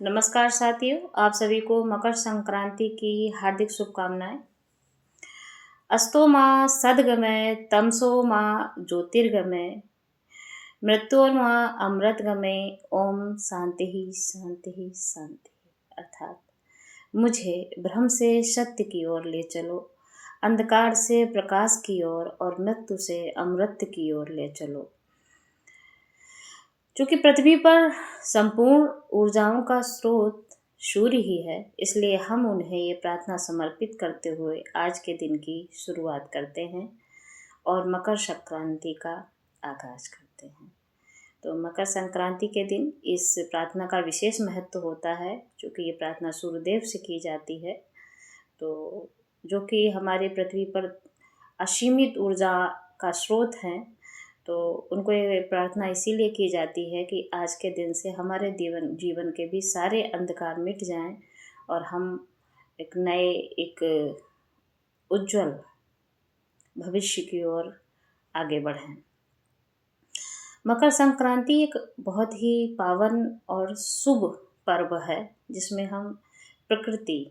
नमस्कार साथियों, आप सभी को मकर संक्रांति की हार्दिक शुभकामनाएं। अस्तो माँ सद्गमय तमसो माँ ज्योतिर्गमय मृत्योर्मा अमृतगमय ओम शांति ही शांति ही शांति। अर्थात मुझे भ्रम से सत्य की ओर ले चलो, अंधकार से प्रकाश की ओर और मृत्यु से अमृत की ओर ले चलो। चूँकि पृथ्वी पर संपूर्ण ऊर्जाओं का स्रोत सूर्य ही है, इसलिए हम उन्हें ये प्रार्थना समर्पित करते हुए आज के दिन की शुरुआत करते हैं और मकर संक्रांति का आगाज करते हैं। तो मकर संक्रांति के दिन इस प्रार्थना का विशेष महत्व होता है, क्योंकि ये प्रार्थना सूर्यदेव से की जाती है, तो जो कि हमारे पृथ्वी पर असीमित ऊर्जा का स्रोत हैं। तो उनको ये प्रार्थना इसीलिए की जाती है कि आज के दिन से हमारे जीवन के भी सारे अंधकार मिट जाएं और हम एक उज्जवल भविष्य की ओर आगे बढ़ें। मकर संक्रांति एक बहुत ही पावन और शुभ पर्व है, जिसमें हम प्रकृति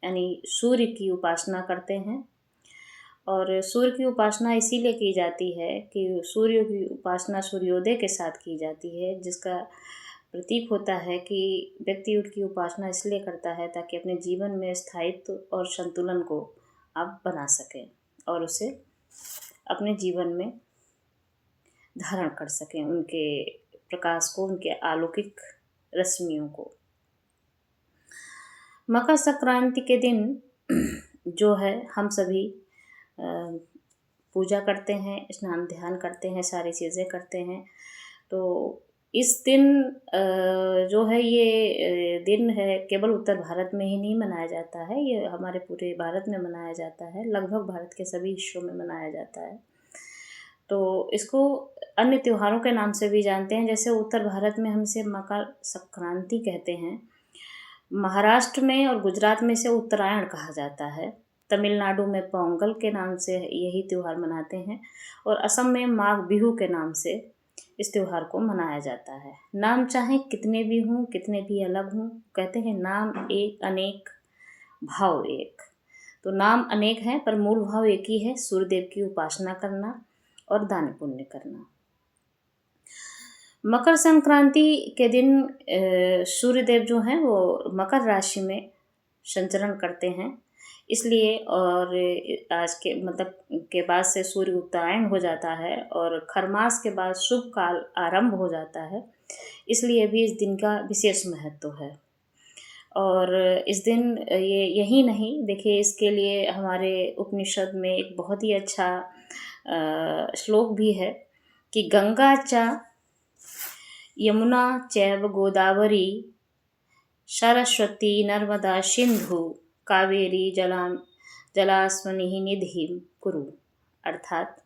यानी सूर्य की उपासना करते हैं। और सूर्य की उपासना इसीलिए की जाती है कि सूर्य की उपासना सूर्योदय के साथ की जाती है, जिसका प्रतीक होता है कि व्यक्ति उसकी उपासना इसलिए करता है ताकि अपने जीवन में स्थायित्व और संतुलन को आप बना सकें और उसे अपने जीवन में धारण कर सकें, उनके प्रकाश को, उनके अलौकिक रश्मियों को। मकर संक्रांति के दिन जो है हम सभी पूजा करते हैं, स्नान ध्यान करते हैं, सारी चीज़ें करते हैं। तो इस दिन जो है ये दिन है केवल उत्तर भारत में ही नहीं मनाया जाता है, ये हमारे पूरे भारत में मनाया जाता है, लगभग भारत के सभी हिस्सों में मनाया जाता है। तो इसको अन्य त्योहारों के नाम से भी जानते हैं, जैसे उत्तर भारत में हम इसे मकर संक्रांति कहते हैं, महाराष्ट्र में और गुजरात में इसे उत्तरायण कहा जाता है, तमिलनाडु में पोंगल के नाम से यही त्यौहार मनाते हैं और असम में माघ बिहू के नाम से इस त्यौहार को मनाया जाता है। नाम चाहे कितने भी हों, कितने भी अलग हों, कहते हैं नाम एक अनेक भाव एक। तो नाम अनेक हैं पर मूल भाव एक ही है, सूर्यदेव की उपासना करना और दान पुण्य करना। मकर संक्रांति के दिन सूर्यदेव जो हैं वो मकर राशि में संचरण करते हैं, इसलिए और आज के बाद से सूर्य उत्तरायण हो जाता है और खरमास के बाद शुभ काल आरंभ हो जाता है, इसलिए भी इस दिन का विशेष महत्व है। और इस दिन यही नहीं, देखिए इसके लिए हमारे उपनिषद में एक बहुत ही अच्छा श्लोक भी है कि गंगा च यमुना चैव गोदावरी सरस्वती नर्मदा सिंधु कावेरी जलास्वनि निधिम कुरु। अर्थात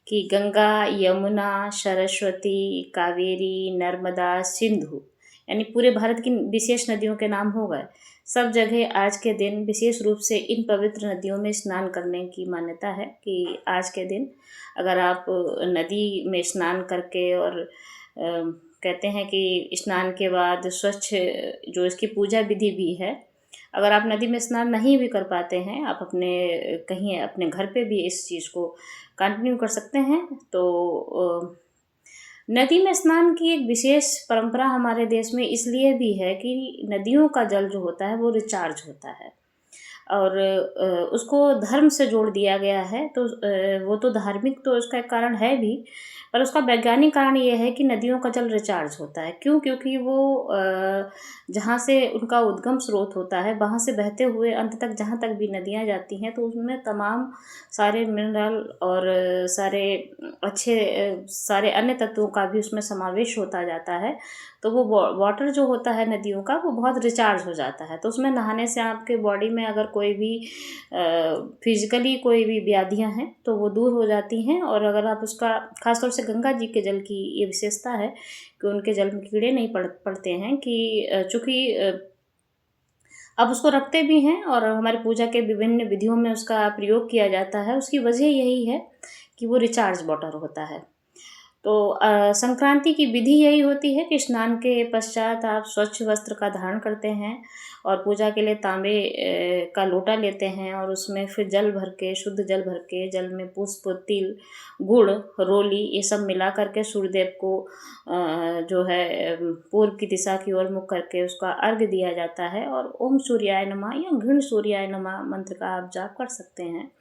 कि गंगा, यमुना, सरस्वती, कावेरी, नर्मदा, सिंधु यानी पूरे भारत की विशेष नदियों के नाम हो गए। सब जगह आज के दिन विशेष रूप से इन पवित्र नदियों में स्नान करने की मान्यता है कि आज के दिन अगर आप नदी में स्नान करके और कहते हैं कि स्नान के बाद स्वच्छ जो इसकी पूजा विधि भी है, अगर आप नदी में स्नान नहीं भी कर पाते हैं, आप अपने घर पे भी इस चीज़ को कंटिन्यू कर सकते हैं। तो नदी में स्नान की एक विशेष परंपरा हमारे देश में इसलिए भी है कि नदियों का जल जो होता है वो रिचार्ज होता है और उसको धर्म से जोड़ दिया गया है। तो वो तो धार्मिक तो उसका एक कारण है भी, पर उसका वैज्ञानिक कारण ये है कि नदियों का जल रिचार्ज होता है। क्यों? क्योंकि वो जहाँ से उनका उद्गम स्रोत होता है वहाँ से बहते हुए अंत तक जहाँ तक भी नदियाँ जाती हैं, तो उसमें तमाम सारे मिनरल और सारे अन्य तत्वों का भी उसमें समावेश होता जाता है। तो वो वाटर जो होता है नदियों का वो बहुत रिचार्ज हो जाता है। तो उसमें नहाने से आपके बॉडी में अगर कोई भी फिजिकली कोई भी व्याधियाँ हैं तो वो दूर हो जाती हैं। और अगर आप उसका खासतौर से गंगा जी के जल की ये विशेषता है कि उनके जल में कीड़े नहीं पड़ते हैं, कि चूँकि अब उसको रखते भी हैं और हमारी पूजा के विभिन्न विधियों में उसका प्रयोग किया जाता है। उसकी वजह यही है कि वो रिचार्ज वाटर होता है। तो संक्रांति की विधि यही होती है कि स्नान के पश्चात आप स्वच्छ वस्त्र का धारण करते हैं और पूजा के लिए तांबे का लोटा लेते हैं और उसमें फिर जल भर के, शुद्ध जल भर के, जल में पुष्प, तिल, गुड़, रोली ये सब मिला करके सूर्यदेव को जो है पूर्व की दिशा की ओर मुख करके उसका अर्घ्य दिया जाता है और ओम सूर्याय नमः या घृण सूर्याय नमः मंत्र का आप जाप कर सकते हैं।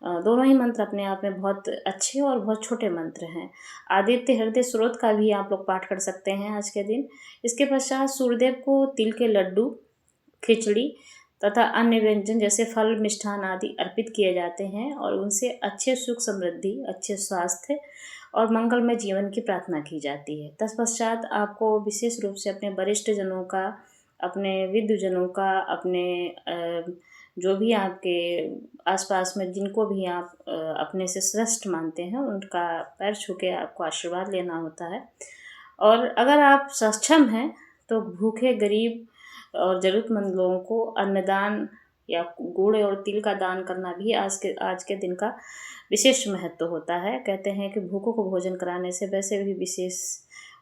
दोनों ही मंत्र अपने आप में बहुत अच्छे और बहुत छोटे मंत्र हैं। आदित्य हृदय स्रोत का भी आप लोग पाठ कर सकते हैं आज के दिन। इसके पश्चात सूर्यदेव को तिल के लड्डू, खिचड़ी तथा अन्य व्यंजन जैसे फल, मिष्ठान आदि अर्पित किए जाते हैं और उनसे अच्छे सुख समृद्धि, अच्छे स्वास्थ्य और मंगलमय जीवन की प्रार्थना की जाती है। तत्पश्चात आपको विशेष रूप से अपने वरिष्ठ जनों का, अपने विद्वजनों का, अपने जो भी आपके आसपास में जिनको भी आप अपने से श्रेष्ठ मानते हैं उनका पैर छू के आपको आशीर्वाद लेना होता है। और अगर आप सक्षम हैं तो भूखे, गरीब और ज़रूरतमंद लोगों को अन्नदान या गुड़ और तिल का दान करना भी आज के दिन का विशेष महत्व होता है। कहते हैं कि भूखों को भोजन कराने से वैसे भी विशेष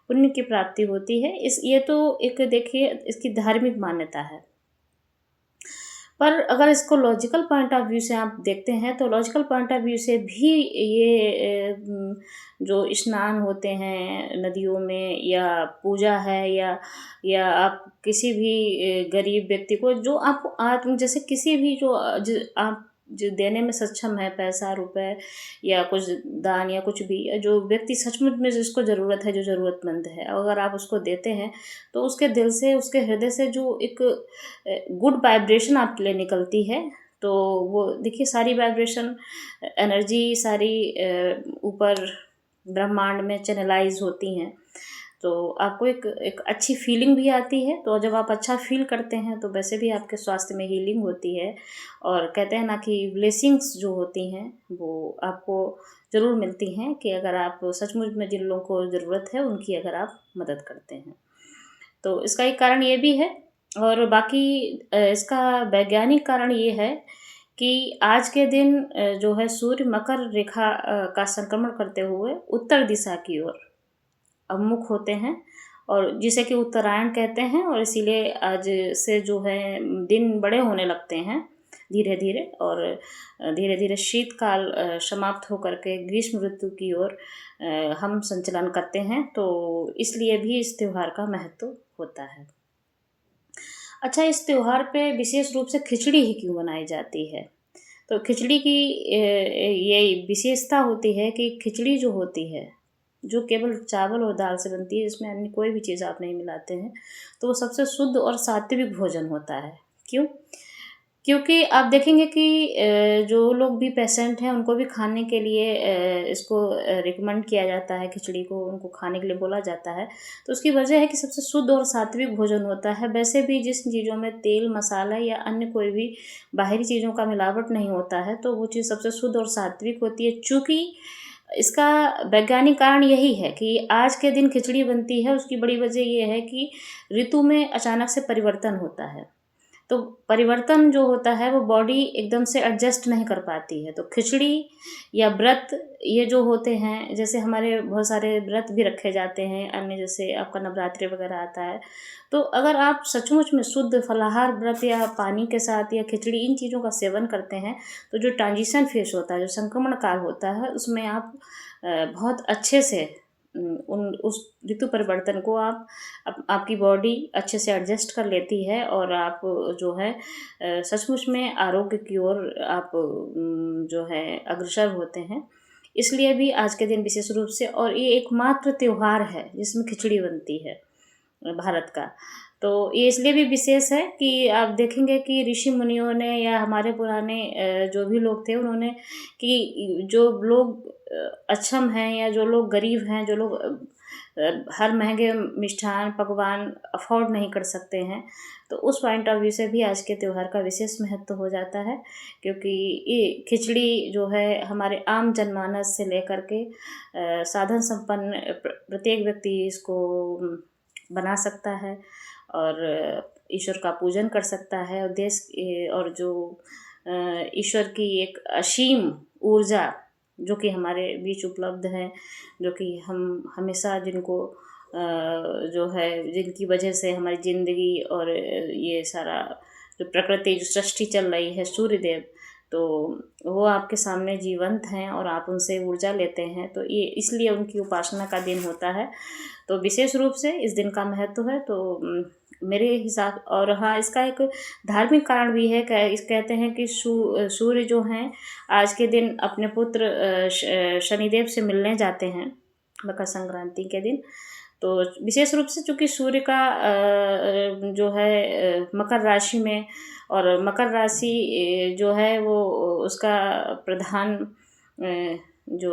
पुण्य की प्राप्ति होती है। ये तो एक देखिए इसकी धार्मिक मान्यता है। पर अगर इसको लॉजिकल पॉइंट ऑफ व्यू से आप देखते हैं तो लॉजिकल पॉइंट ऑफ व्यू से भी ये जो स्नान होते हैं नदियों में या पूजा है या आप किसी भी गरीब व्यक्ति को जो आप जैसे किसी भी आप जो देने में सक्षम है, पैसा, रुपए या कुछ दान या कुछ भी, जो व्यक्ति सचमुच में जिसको ज़रूरत है, जो ज़रूरतमंद है, अगर आप उसको देते हैं तो उसके दिल से, उसके हृदय से जो एक गुड वाइब्रेशन आपके लिए निकलती है, तो वो देखिए सारी वाइब्रेशन एनर्जी सारी ऊपर ब्रह्मांड में चैनलाइज होती हैं, तो आपको एक अच्छी फीलिंग भी आती है। तो जब आप अच्छा फील करते हैं तो वैसे भी आपके स्वास्थ्य में हीलिंग होती है और कहते हैं ना कि ब्लेसिंग्स जो होती हैं वो आपको ज़रूर मिलती हैं कि अगर आप सचमुच में जिन लोगों को ज़रूरत है उनकी अगर आप मदद करते हैं। तो इसका एक कारण ये भी है और बाकी इसका वैज्ञानिक कारण ये है कि आज के दिन जो है सूर्य मकर रेखा का संक्रमण करते हुए उत्तर दिशा की ओर अभिमुख होते हैं और जिसे कि उत्तरायण कहते हैं और इसीलिए आज से जो है दिन बड़े होने लगते हैं धीरे धीरे और धीरे धीरे शीतकाल समाप्त होकर के ग्रीष्म ऋतु की ओर हम संचलन करते हैं, तो इसलिए भी इस त्यौहार का महत्व होता है। अच्छा, इस त्यौहार पे विशेष रूप से खिचड़ी ही क्यों बनाई जाती है? तो खिचड़ी की ये विशेषता होती है कि खिचड़ी जो होती है, जो केवल चावल और दाल से बनती है, जिसमें अन्य कोई भी चीज़ आप नहीं मिलाते हैं, तो वो सबसे शुद्ध और सात्विक भोजन होता है। क्यों? क्योंकि आप देखेंगे कि जो लोग भी पेशेंट हैं उनको भी खाने के लिए इसको रिकमेंड किया जाता है, खिचड़ी को उनको खाने के लिए बोला जाता है। तो उसकी वजह है कि सबसे शुद्ध और सात्विक भोजन होता है। वैसे भी जिस चीज़ों में तेल, मसाला या अन्य कोई भी बाहरी चीज़ों का मिलावट नहीं होता है, तो वो चीज़ सबसे शुद्ध और सात्विक होती है। चूँकि इसका वैज्ञानिक कारण यही है कि आज के दिन खिचड़ी बनती है, उसकी बड़ी वजह ये है कि ऋतु में अचानक से परिवर्तन होता है। तो परिवर्तन जो होता है वो बॉडी एकदम से एडजस्ट नहीं कर पाती है। तो खिचड़ी या व्रत ये जो होते हैं, जैसे हमारे बहुत सारे व्रत भी रखे जाते हैं अन्य, जैसे आपका नवरात्रि वगैरह आता है, तो अगर आप सचमुच में शुद्ध फलाहार व्रत या पानी के साथ या खिचड़ी इन चीज़ों का सेवन करते हैं, तो जो ट्रांजिशन फेस होता है, जो संक्रमण काल होता है, उसमें आप बहुत अच्छे से उस ऋतु परिवर्तन को आपकी बॉडी अच्छे से एडजस्ट कर लेती है और आप जो है सचमुच में आरोग्य की ओर आप जो है अग्रसर होते हैं। इसलिए भी आज के दिन विशेष रूप से, और ये एकमात्र त्योहार है जिसमें खिचड़ी बनती है भारत का, तो ये इसलिए भी विशेष है कि आप देखेंगे कि ऋषि मुनियों ने या हमारे पुराने जो भी लोग थे उन्होंने, कि जो लोग अक्षम हैं या जो लोग गरीब हैं, जो लोग हर महंगे मिष्ठान पकवान अफोर्ड नहीं कर सकते हैं, तो उस पॉइंट ऑफ व्यू से भी आज के त्यौहार का विशेष महत्व हो जाता है। क्योंकि ये खिचड़ी जो है हमारे आम जनमानस से लेकर के साधन संपन्न प्रत्येक व्यक्ति इसको बना सकता है और ईश्वर का पूजन कर सकता है और जो ईश्वर की एक असीम ऊर्जा जो कि हमारे बीच उपलब्ध हैं, जो कि हम हमेशा जिनको जो है जिनकी वजह से हमारी ज़िंदगी और ये सारा जो प्रकृति जो सृष्टि चल रही है, सूर्यदेव, तो वो आपके सामने जीवंत हैं और आप उनसे ऊर्जा लेते हैं, तो ये इसलिए उनकी उपासना का दिन होता है। तो विशेष रूप से इस दिन का महत्व है। तो मेरे हिसाब और हाँ, इसका एक धार्मिक कारण भी है। कहते हैं कि सूर्य जो हैं आज के दिन अपने पुत्र शनिदेव से मिलने जाते हैं मकर संक्रांति के दिन। तो विशेष रूप से चूँकि सूर्य का जो है मकर राशि में, और मकर राशि जो है वो उसका प्रधान जो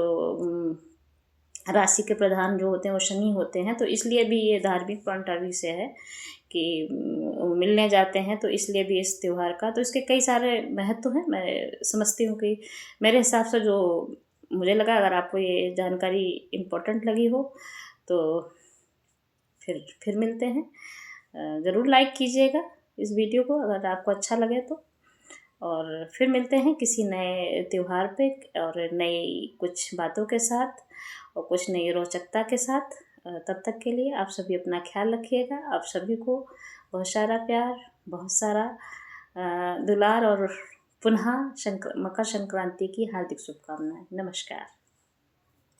राशि के प्रधान जो होते हैं वो शनि होते हैं। तो इसलिए भी ये धार्मिक पॉइंट ऑफ व्यू से है कि मिलने जाते हैं, तो इसलिए भी इस त्यौहार का तो इसके कई सारे महत्व हैं। मैं समझती हूँ कि मेरे हिसाब से जो मुझे लगा, अगर आपको ये जानकारी इम्पोर्टेंट लगी हो तो फिर मिलते हैं। ज़रूर लाइक कीजिएगा इस वीडियो को अगर आपको अच्छा लगे तो, और फिर मिलते हैं किसी नए त्यौहार पे और नई कुछ बातों के साथ और कुछ नई रोचकता के साथ। तब तक के लिए आप सभी अपना ख्याल रखिएगा। आप सभी को बहुत सारा प्यार, बहुत सारा दुलार और पुनः मकर संक्रांति की हार्दिक शुभकामनाएं। नमस्कार।